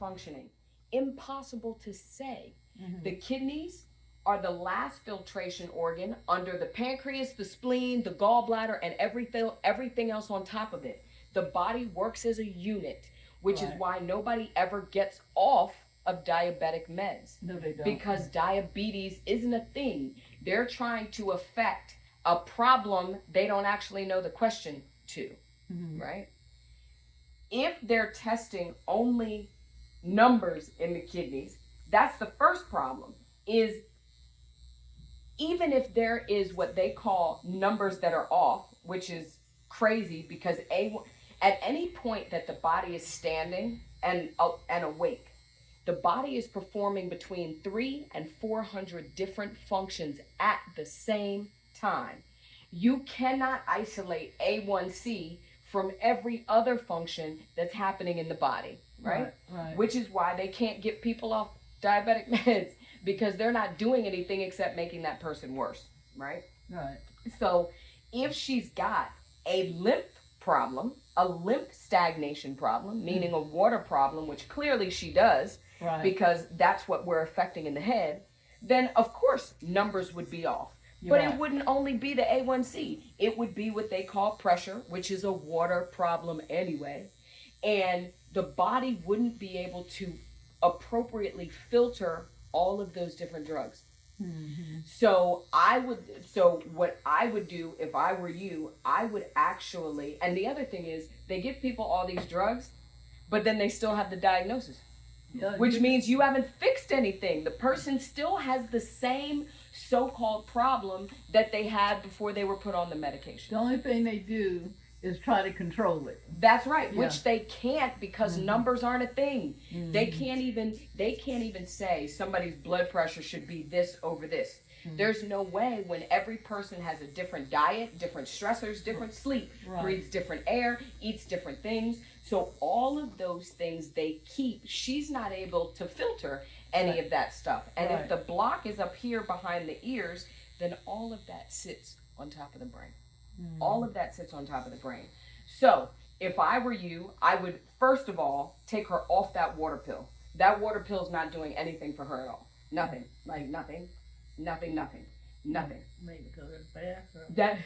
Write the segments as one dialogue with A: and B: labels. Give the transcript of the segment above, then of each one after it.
A: functioning? Impossible to say. The kidneys are the last filtration organ under the pancreas, the spleen, the gallbladder, and everything else on top of it. The body works as a unit, which is why nobody ever gets off of diabetic meds.
B: No, they don't.
A: Because diabetes isn't a thing. They're trying to affect a problem they don't actually know the question to, right? If they're testing only numbers in the kidneys, that's the first problem. Is even if there is what they call numbers that are off, which is crazy because at any point that the body is standing and awake, the body is performing between 300 and 400 different functions at the same time. You cannot isolate A1C from every other function that's happening in the body, right?
B: Right.
A: Which is why they can't get people off diabetic meds, because they're not doing anything except making that person worse, right?
B: Right.
A: So if she's got a lymph problem, a lymph stagnation problem, meaning a water problem, which clearly she does, because that's what we're affecting in the head, then of course numbers would be off. But it wouldn't only be the A1C. It would be what they call pressure, which is a water problem anyway. And the body wouldn't be able to appropriately filter all of those different drugs. So what I would do if I were you, I would actually, and the other thing is they give people all these drugs, but then they still have the diagnosis, which means you haven't fixed anything. The person still has the same so-called problem that they had before they were put on the medication.
B: The only thing they do is try to control it.
A: That's right, which they can't, because numbers aren't a thing. They can't even say somebody's blood pressure should be this over this. There's no way, when every person has a different diet, different stressors, different sleep, breathes different air, eats different things. So all of those things they keep, she's not able to filter any of that stuff. And if the block is up here behind the ears, then all of that sits on top of the brain. All of that sits on top of the brain. So if I were you, I would first of all take her off that water pill. That water pill is not doing anything for her at all. Nothing. Like nothing.
B: Maybe go to the bathroom.
A: That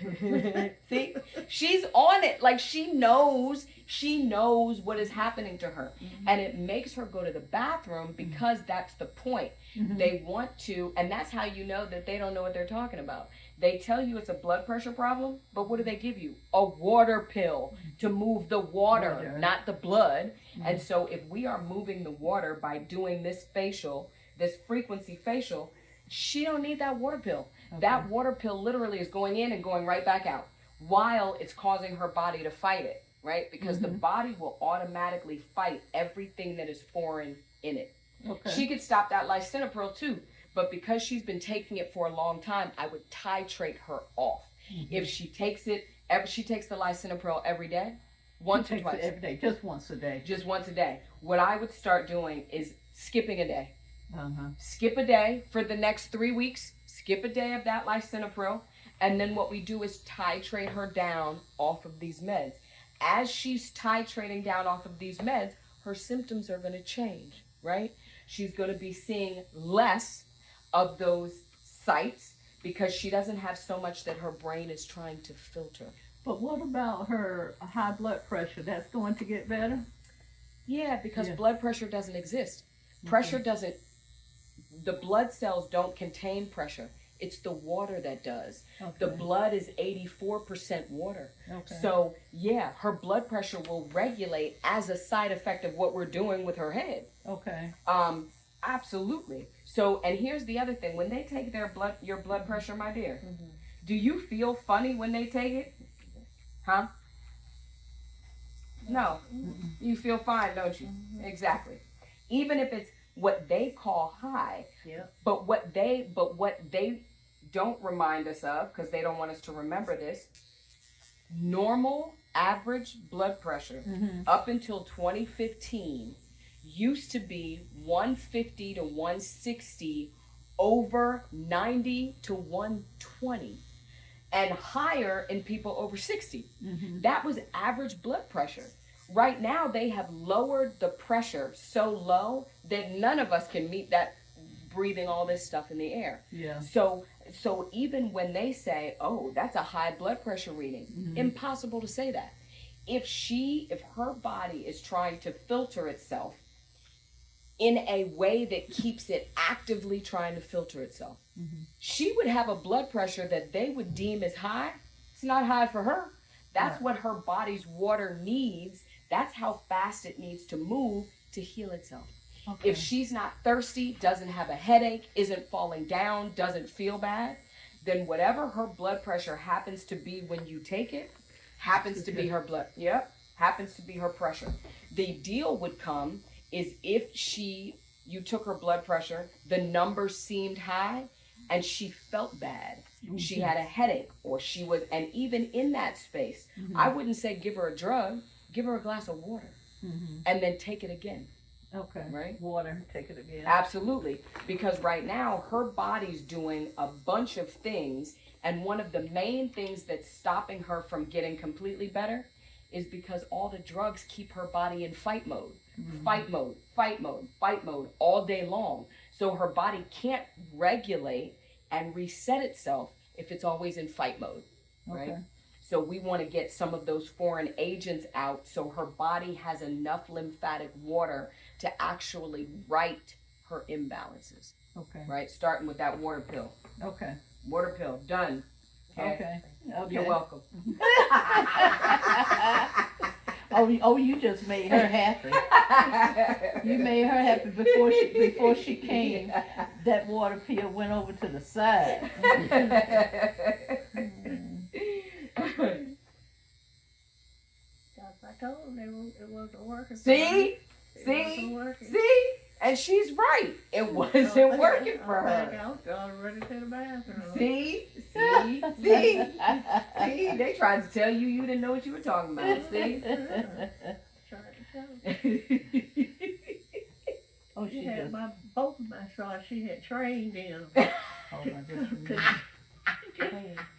A: see, she's on it. Like she knows what is happening to her, and it makes her go to the bathroom because that's the point. They want to, and that's how you know that they don't know what they're talking about. They tell you it's a blood pressure problem, but what do they give you? A water pill to move the water, not the blood. And so if we are moving the water by doing this facial, this frequency facial, she don't need that water pill. That water pill literally is going in and going right back out while it's causing her body to fight it, right? Because the body will automatically fight everything that is foreign in it. She could stop that lisinopril too, but because she's been taking it for a long time, I would titrate her off. If she takes it, she takes the lisinopril every day, once or twice.
B: Every day, just once a day.
A: Just once a day. What I would start doing is skipping a day. Skip a day for the next 3 weeks. Skip a day of that lisinopril, and then what we do is titrate her down off of these meds. As she's titrating down off of these meds, her symptoms are going to change, right? She's going to be seeing less of those sites because she doesn't have so much that her brain is trying to filter.
B: But what about her high blood pressure? That's going to get better?
A: Yeah, because blood pressure doesn't exist. Pressure doesn't, the blood cells don't contain pressure. It's the water that does. The blood is 84% water. So yeah, her blood pressure will regulate as a side effect of what we're doing with her head. Absolutely. So, and here's the other thing. When they take your blood pressure, my dear, do you feel funny when they take it? Huh? No. You feel fine, don't you? Exactly. Even if it's what they call high, but what they don't remind us of, because they don't want us to remember this, normal average blood pressure up until 2015 used to be 150 to 160 over 90 to 120 and higher in people over 60. That was average blood pressure. Right now, they have lowered the pressure so low that none of us can meet that, breathing all this stuff in the air.
B: Yeah.
A: So even when they say, oh, that's a high blood pressure reading, impossible to say that. If her body is trying to filter itself in a way that keeps it actively trying to filter itself, she would have a blood pressure that they would deem as high. It's not high for her. That's what her body's water needs. That's how fast it needs to move to heal itself.
B: Okay.
A: If she's not thirsty, doesn't have a headache, isn't falling down, doesn't feel bad, then whatever her blood pressure happens to be when you take it, happens to be her blood. Yep, happens to be her pressure. The deal would come is if you took her blood pressure, the numbers seemed high, and she felt bad. She had a headache, or she was, and even in that space, I wouldn't say give her a drug, give her a glass of water, and then take it again.
B: Okay.
A: Right?
B: Water, take it again.
A: Absolutely. Because right now, her body's doing a bunch of things, and one of the main things that's stopping her from getting completely better is because all the drugs keep her body in fight mode. Fight mode, fight mode, fight mode all day long. So her body can't regulate and reset itself if it's always in fight mode, right?
B: Okay.
A: So we want to get some of those foreign agents out so her body has enough lymphatic water to actually right her imbalances,
B: Okay.
A: right? Starting with that water pill.
B: Okay.
A: Water pill, done.
B: Okay. Okay.
A: You're welcome.
B: Oh, you just made her happy. You made her happy before she came. That water pill went over to the side.
C: I told them it wasn't working.
A: See?
C: It wasn't working.
A: See? And she's right. It wasn't working for her.
C: I was already to the bathroom.
A: See? They tried to tell you didn't know what you were talking about. See?
B: Oh,
C: She had both of my shots she had trained in.
B: Oh my goodness.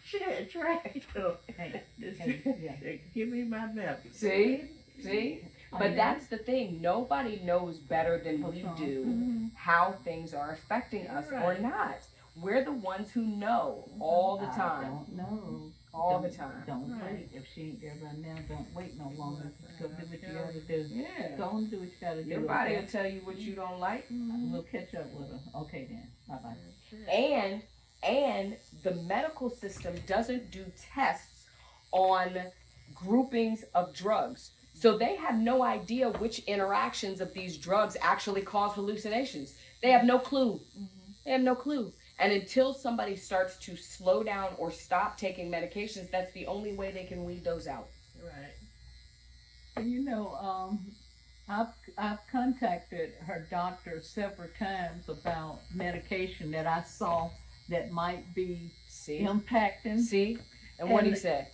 C: She had trained them.
B: Hey,
C: Give me my medicine.
A: See? But that's the thing. Nobody knows better than we do how things are affecting us or not. We're the ones who know all the time.
B: I don't know.
A: All the time.
B: Don't
C: Right.
B: wait. If she ain't there right now, don't wait no longer. Go do what you gotta do.
A: Yeah.
B: Go and do what you gotta do.
A: Your body
B: okay?
A: will tell you what you don't like.
B: We'll catch up with her. Okay then. Bye bye.
A: And the medical system doesn't do tests on groupings of drugs. So they have no idea which interactions of these drugs actually cause hallucinations. They have no clue. They have no clue. And until somebody starts to slow down or stop taking medications, that's the only way they can weed those out.
C: Right.
B: You know, I've contacted her doctor several times about medication that I saw that might be
A: See?
B: impacting.
A: See? And what did he
B: And-
A: say?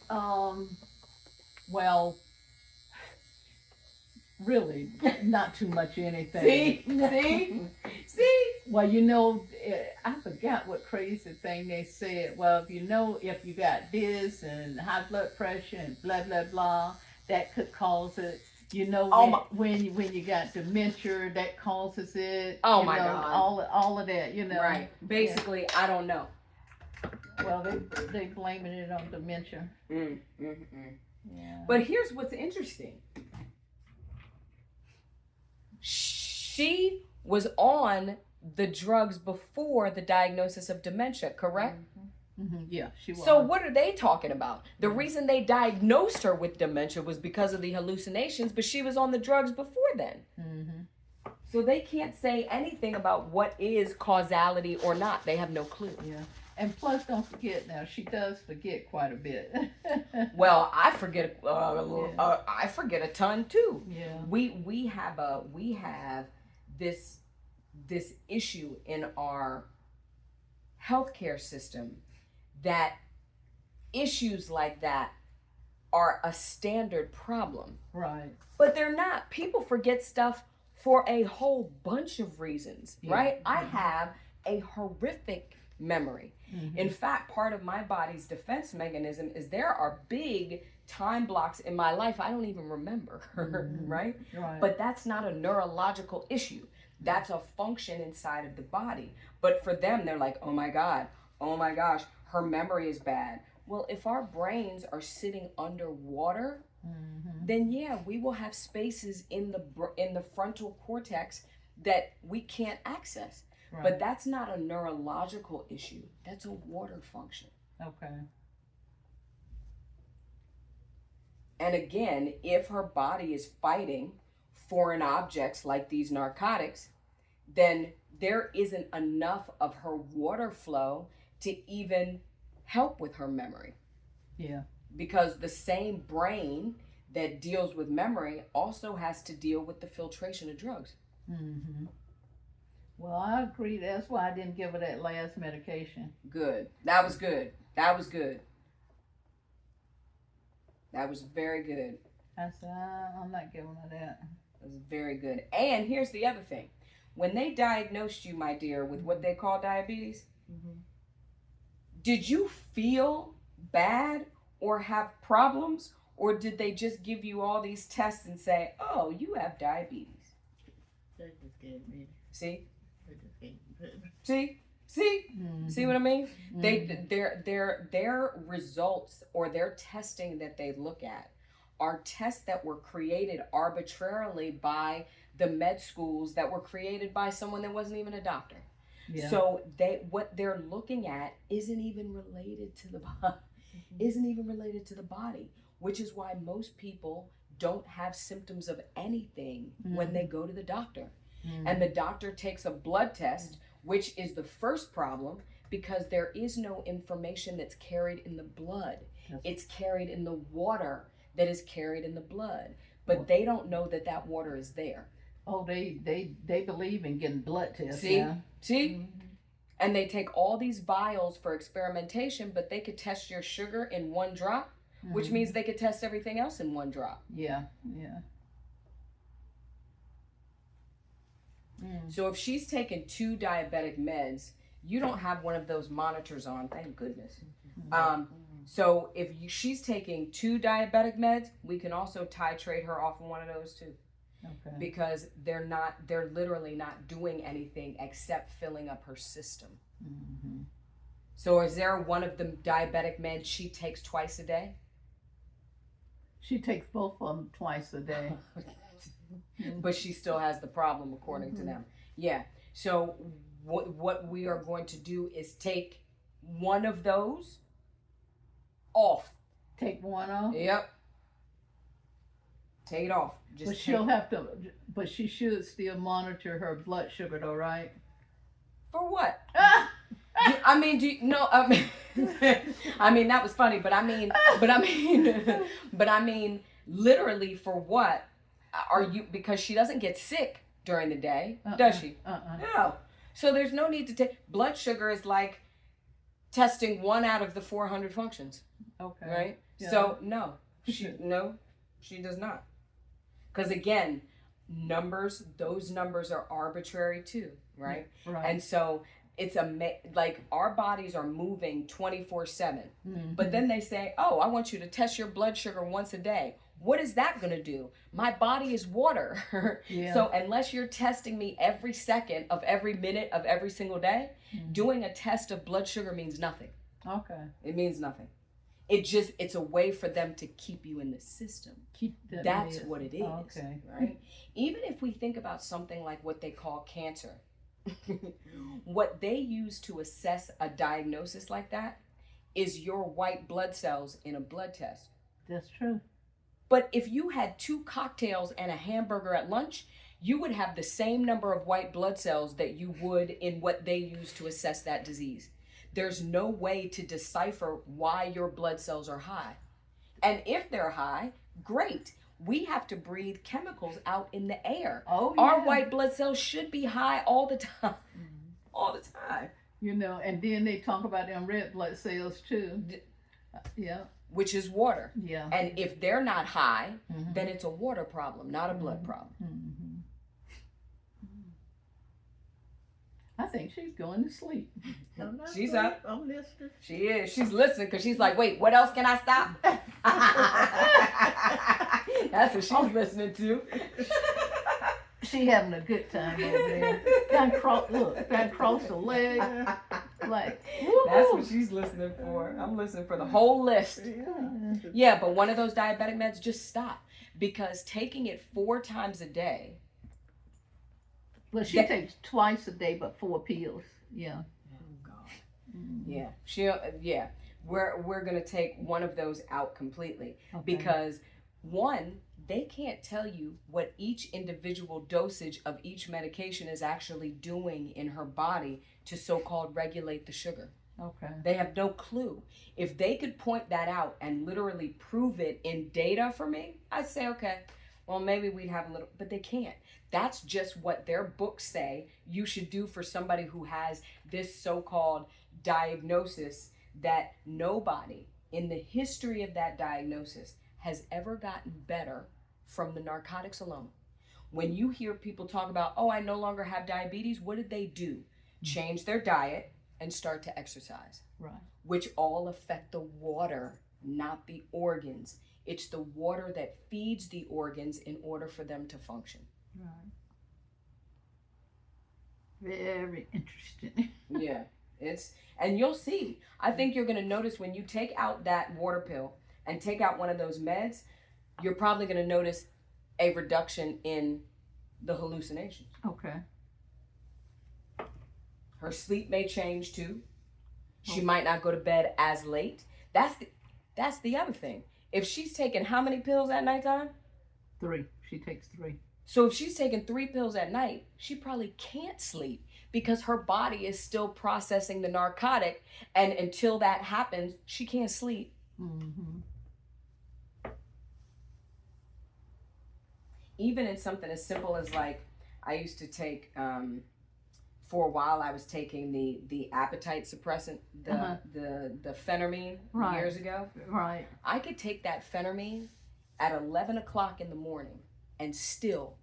B: Well, really, not too much anything.
A: See?
B: Well, you know, I forgot what crazy thing they said. Well, if you got this and high blood pressure and blah, blah, blah, that could cause it. You know, when you got dementia, that causes it.
A: Oh,
B: you
A: my
B: know,
A: God.
B: All of that, you know.
A: Right. Basically, I don't know.
B: Well, they blaming it on dementia.
A: Yeah.
B: But
A: But here's what's interesting. She was on the drugs before the diagnosis of dementia, correct?
B: yeah, she was.
A: So what are they talking about? The reason they diagnosed her with dementia was because of the hallucinations, but she was on the drugs before then. So they can't say anything about what is causality or not. They have no clue.
B: Yeah. And plus, don't forget now, she does forget quite a bit.
A: Well, I forget. I forget a ton too.
B: Yeah.
A: We have this issue in our healthcare system that issues like that are a standard problem.
B: Right.
A: But they're not. People forget stuff for a whole bunch of reasons, right? I have a horrific memory.
B: Mhm.
A: In fact, part of my body's defense mechanism is there are big time blocks in my life I don't even remember, right?
B: Right.
A: But that's not a neurological issue. That's a function inside of the body. But for them, they're like, oh my God, oh my gosh, her memory is bad. Well, if our brains are sitting underwater, then yeah, we will have spaces in the frontal cortex that we can't access.
B: Right.
A: But that's not a neurological issue. That's a water function.
B: Okay.
A: And again, if her body is fighting foreign objects like these narcotics, then there isn't enough of her water flow to even help with her memory.
B: Yeah.
A: Because the same brain that deals with memory also has to deal with the filtration of drugs.
B: Mm-hmm. Well, I agree. That's why I didn't give her that last medication.
A: Good. That was good. That was good. That was very good.
B: I said, I'm not giving her that.
A: That was very good. And here's the other thing. When they diagnosed you, my dear, with what they call diabetes, did you feel bad or have problems? Or did they just give you all these tests and say, oh, you have diabetes?
C: They just gave me.
A: See?
C: They just gave me.
A: See? See what I mean? Their results or their testing that they look at are tests that were created arbitrarily by the med schools that were created by someone that wasn't even a doctor.
B: Yeah.
A: So what they're looking at isn't even related to the body, which is why most people don't have symptoms of anything when they go to the doctor. And the doctor takes a blood test, which is the first problem, because there is no information that's carried in the blood. It's carried in the water that is carried in the blood, but they don't know that that water is there.
B: Oh, they believe in getting blood tests.
A: See?
B: Yeah.
A: See? And they take all these vials for experimentation, but they could test your sugar in one drop, which means they could test everything else in one drop.
B: Yeah.
A: So if she's taken 2 diabetic meds, you don't have one of those monitors on, thank goodness. So if she's taking 2 diabetic meds, we can also titrate her off of one of those too.
B: Okay.
A: Because they're literally not doing anything except filling up her system. So is there one of the diabetic meds she takes twice a day?
B: She takes both of them twice a day.
A: But she still has the problem according to them. Yeah. So what we are going to do is take one of those off.
B: Take one off?
A: Yep. Take it off.
B: But she'll have to, but she should still monitor her blood sugar though, right?
A: For what? I mean, that was funny, but I mean, literally for what? Are you, because she doesn't get sick during the day, does she? No. So there's no need to take, blood sugar is like testing 1 out of the 400 functions.
B: Okay.
A: Right?
B: Yeah.
A: So no, she does not. Because again, those numbers are arbitrary too, right?
B: Right.
A: And so it's like our bodies are moving 24/7. But then they say, oh, I want you to test your blood sugar once a day. What is that going to do? My body is water. So unless you're testing me every second of every minute of every single day, doing a test of blood sugar means nothing.
B: Okay.
A: It means nothing. It's a way for them to keep you in the system. That's what it is.
B: Okay.
A: Right? Even if we think about something like what they call cancer, what they use to assess a diagnosis like that is your white blood cells in a blood test.
B: That's true.
A: But if you had 2 cocktails and a hamburger at lunch, you would have the same number of white blood cells that you would in what they use to assess that disease. There's no way to decipher why your blood cells are high. And if they're high, great. We have to breathe chemicals out in the air.
B: Oh, yeah.
A: Our white blood cells should be high all the time. All the time.
B: You know, and then they talk about them red blood cells too. Yeah.
A: Which is water.
B: Yeah.
A: And if they're not high, then it's a water problem, not a blood problem.
B: I think she's going to sleep.
C: I'm not
A: She's
C: asleep.
A: up.
C: I'm listening.
A: She is. She's listening because she's like, wait, what else can I stop? That's what she's listening to.
B: She having a good time over there. Trying to cross the leg. Like,
A: That's
B: woo-hoo.
A: what she's listening for. I'm listening for the whole list.
C: Yeah.
A: Yeah, but one of those diabetic meds, just stop. Because taking it 4 times a day.
B: Well, she takes twice a day, but 4 pills. Yeah.
A: Oh God. Yeah. We're gonna take one of those out completely.
B: Okay.
A: Because one, they can't tell you what each individual dosage of each medication is actually doing in her body to so-called regulate the sugar.
B: Okay.
A: They have no clue. If they could point that out and literally prove it in data for me, I'd say, okay, well, maybe we'd have a little, but they can't. That's just what their books say you should do for somebody who has this so-called diagnosis that nobody in the history of that diagnosis has ever gotten better from the narcotics alone. When you hear people talk about, oh, I no longer have diabetes, what did they do? Change their diet and start to exercise.
B: Right.
A: Which all affect the water, not the organs. It's the water that feeds the organs in order for them to function.
B: Right. Very interesting.
A: Yeah, and you'll see. I think you're gonna notice when you take out that water pill and take out one of those meds, you're probably gonna notice a reduction in the hallucinations.
B: Okay.
A: Her sleep may change too. She might not go to bed as late. That's the other thing. If she's taking how many pills at nighttime?
B: 3. She takes 3.
A: So if she's taking 3 pills at night, she probably can't sleep because her body is still processing the narcotic, and until that happens, she can't sleep.
B: Mm-hmm.
A: Even in something as simple as, like, I used to take, for a while I was taking the appetite suppressant, the phentermine
B: Right.
A: years ago.
B: Right.
A: I could take that phentermine at 11 o'clock in the morning and still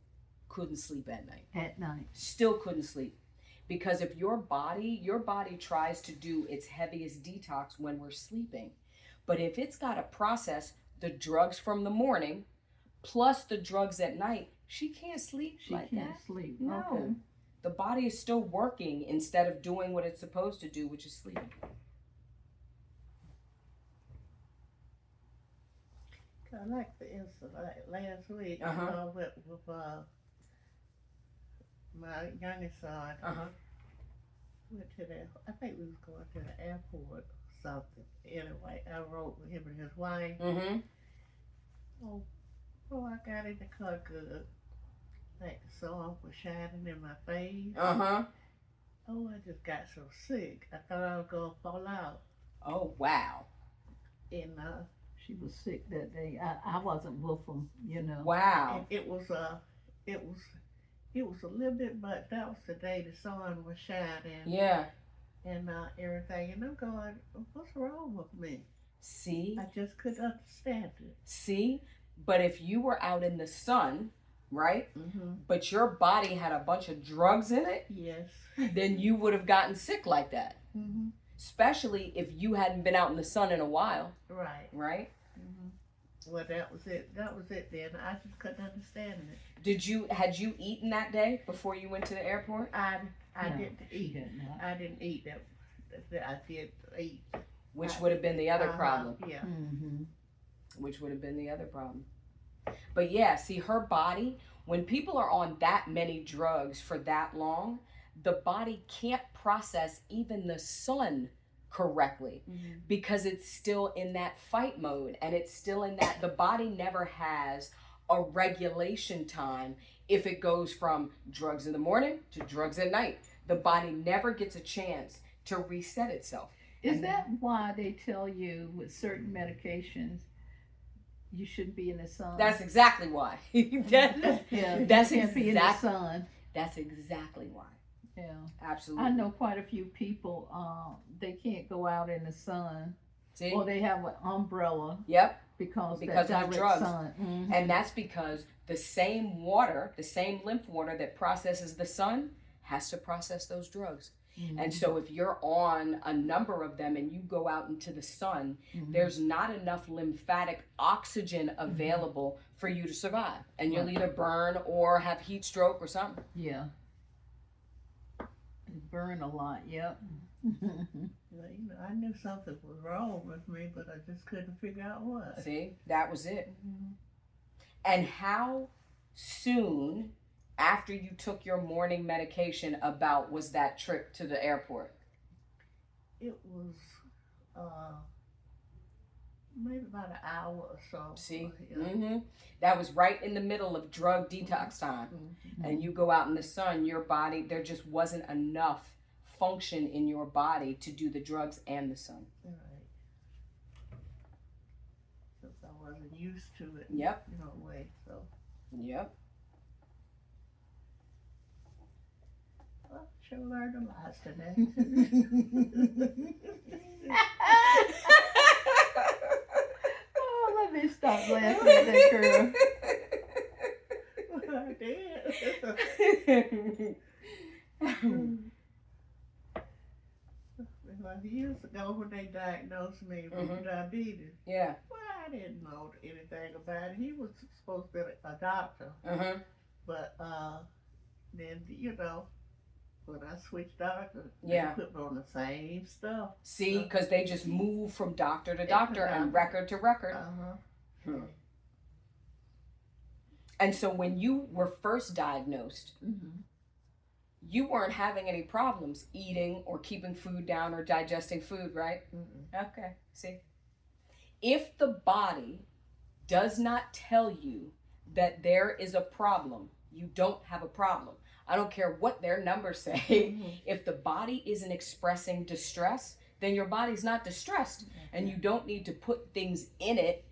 A: couldn't sleep at night.
B: At night.
A: Still couldn't sleep. Because if your body tries to do its heaviest detox when we're sleeping. But if it's got to process the drugs from the morning plus the drugs at night, she can't sleep
B: She
A: like
B: can't
A: that.
B: sleep.
A: No.
B: Okay.
A: The body is still working instead of doing what it's supposed to do, which is sleep.
C: I like the instance like last week.
A: Uh-huh.
C: I went with my youngest son. Went to I think we was going to the airport or something. Anyway, I rode with him and his wife.
A: Mm-hmm.
C: Oh, I got in the car good. Like the sun was shining in my face.
A: Uh-huh.
C: Oh, I just got so sick. I thought I was gonna fall out.
A: Oh, wow.
C: And
B: She was sick that day. I wasn't with them, you know.
A: Wow.
C: it was a little bit, but that was the day the sun was shining.
A: Yeah.
C: And everything. And I'm going, what's wrong with me?
A: See?
C: I just couldn't understand it.
A: See? But if you were out in the sun, right?
C: Mm-hmm.
A: But your body had a bunch of drugs in it,
C: Yes.
A: then you would have gotten sick like that.
C: Mm-hmm.
A: Especially if you hadn't been out in the sun in a while,
C: Right.
A: right?
C: Mm-hmm. Well, that was it. That was it then. I just couldn't understand it.
A: Had you eaten that day before you went to the airport?
C: I
B: No,
C: didn't
B: she
C: eat.
B: did not.
C: I didn't eat that. I did eat.
A: Which would have been the other
C: Uh-huh,
A: problem.
C: Yeah.
B: Mm-hmm.
A: Which would have been the other problem. But yeah, see, her body, when people are on that many drugs for that long, the body can't process even the sun correctly
C: Mm-hmm.
A: because it's still in that fight mode, and it's still in that, the body never has a regulation time if it goes from drugs in the morning to drugs at night. The body never gets a chance to reset itself.
B: Is
A: And-
B: that why they tell you with certain medications you shouldn't be in the sun?
A: That's exactly why. That-
B: yeah.
A: that's
B: you can't be in the
A: exact-
B: sun.
A: That's exactly why.
B: Yeah.
A: Absolutely.
B: I know quite a few people. They can't go out in the sun,
A: See?
B: or they have an umbrella
A: Yep.
B: because
A: Because
B: that
A: of
B: direct
A: the drugs.
B: sun.
A: And that's because the same water, the same lymph water that processes the sun has to process those drugs.
B: Mm-hmm.
A: And so if you're on a number of them and you go out into the sun,
B: Mm-hmm.
A: there's not enough lymphatic oxygen available for you to survive. And you'll either burn or have heat stroke or something.
B: Yeah. It burn a lot, yep.
C: Well, you know, I knew something was wrong with me, but I just couldn't figure out what.
A: See, that was it. And how soon after you took your morning medication about was that trip to the airport?
C: It was maybe about an hour or so.
A: See?
C: Yeah.
A: That was right in the middle of drug detox time. And you go out in the sun, your body, there just wasn't enough function in your body to do the drugs and the sun.
C: Right. Since I wasn't used to it.
A: Yep.
C: You know, way, so.
A: Yep.
C: Well, sure learned a lot today.
B: Oh, let me stop laughing at that girl.
C: I did. Like years ago when they diagnosed me with diabetes,
A: Yeah.
C: well, I didn't know anything about it. He was supposed to be a doctor, but then, you know, when I switched doctor,
A: Yeah.
C: they put me on the same stuff.
A: See, because they just move from doctor to doctor and record to record. And so when you were first diagnosed, you weren't having any problems eating or keeping food down or digesting food, right? Okay, see. If the body does not tell you that there is a problem, you don't have a problem. I don't care what their numbers say. If the body isn't expressing distress, then your body's not distressed, and you don't need to put things in it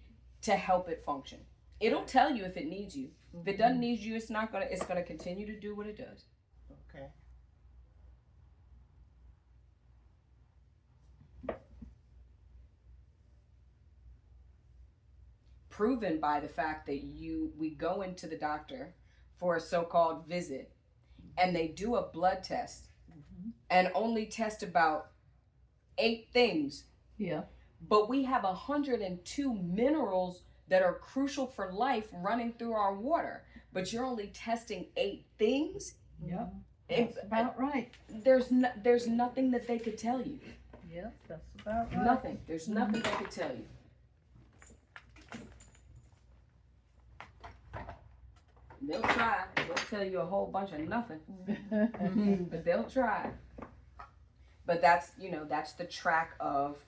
A: to help it function. It'll tell you if it needs you. If it doesn't need you, it's gonna continue to do what it does.
C: Okay.
A: Proven by the fact that we go into the doctor for a so-called visit, and they do a blood test and only test about 8 things.
B: Yeah.
A: But we have 102 minerals that are crucial for life running through our water. But you're only testing 8 things?
B: Yep. That's about right.
A: There's nothing that they could tell you.
B: Yep, that's about right.
A: Nothing. There's nothing they could tell you. They'll try. They'll tell you a whole bunch of nothing. But they'll try. But that's the track of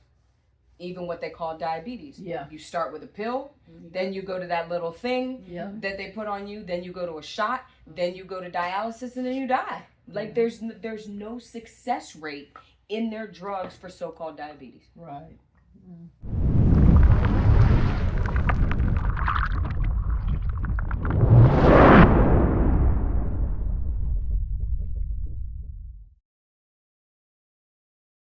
A: even what they call diabetes.
B: Yeah.
A: You start with a pill, then you go to that little thing that they put on you, then you go to a shot, then you go to dialysis, and then you die. Like there's no success rate in their drugs for so-called diabetes.
B: Right.